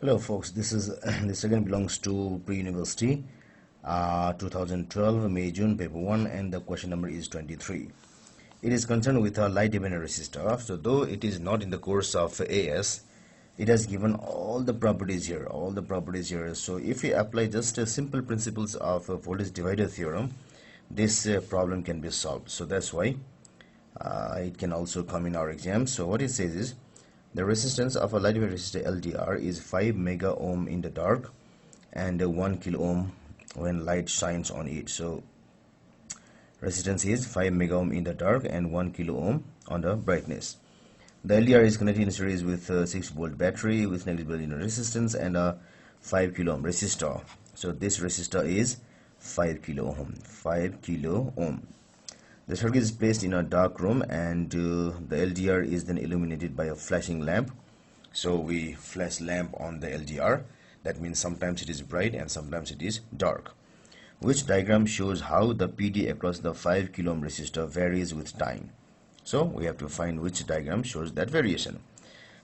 Hello folks, this is this again belongs to pre-university 2012 May June paper 1, and the question number is 23. It is concerned with a light dependent resistor. So though it is not in the course of AS, it has given all the properties here, so if we apply just simple principles of voltage divider theorem, this problem can be solved. So that's why it can also come in our exam. So what it says is, the resistance of a light dependent resistor LDR is 5 mega ohm in the dark and 1 kilo ohm when light shines on it. So resistance is 5 mega ohm in the dark and 1 kilo ohm on the brightness. The LDR is connected in series with a 6-volt battery with negligible inner resistance and a 5 kilo ohm resistor. So this resistor is 5 kilo ohm. The circuit is placed in a dark room, and the LDR is then illuminated by a flashing lamp. So we flash lamp on the LDR. That means sometimes it is bright and sometimes it is dark. Which diagram shows how the PD across the 5 kilo ohm resistor varies with time? So we have to find which diagram shows that variation.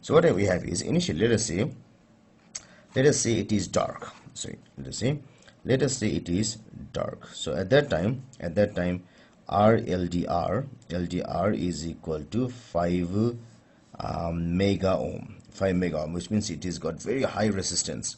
So what we have is, initially let us say it is dark. So let us say it is dark. So at that time our LDR is equal to 5 mega ohm, which means it has got very high resistance.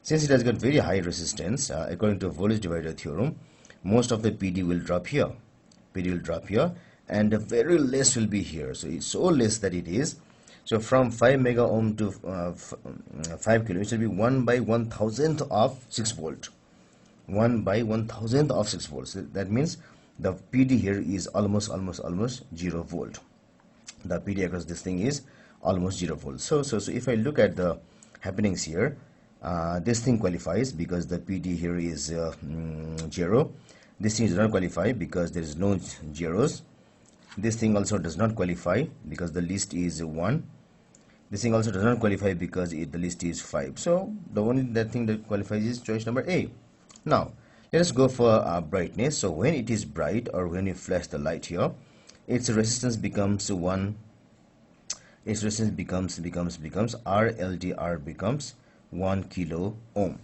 Since it has got very high resistance, according to voltage divider theorem, most of the PD will drop here. And very less will be here. So it's so less that it is. So from 5 mega ohm to 5 kilo, it will be 1 by 1000th of 6 volt. 1 by 1000th of 6 volts. So that means the PD here is almost 0 volt. The PD across this thing is almost 0 volt. So if I look at the happenings here, this thing qualifies because the PD here is 0. This thing does not qualify because there is no zeros. This thing also does not qualify because the least is 1. This thing also does not qualify because the least is 5. So the only thing that qualifies is choice number A. Now let us go for brightness. So when it is bright, or when you flash the light here, its resistance becomes 1. Its resistance becomes our LDR becomes 1 kilo ohm.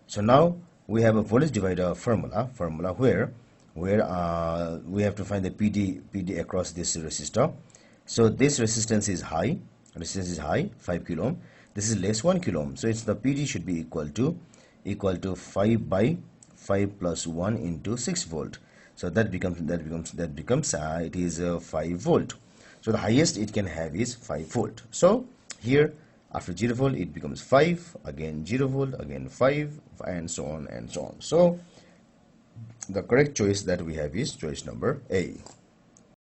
So now we have a voltage divider formula where we have to find the PD across this resistor. So this resistance is high, 5 kilo ohm. This is less, 1 kilo ohm. So it's the PD should be equal to 5 by 5 plus 1 into 6 volt. So that becomes it is 5 volt. So the highest it can have is 5 volt. So here after 0 volt it becomes 5, again 0 volt, again 5, and so on and so on. So the correct choice that we have is choice number A.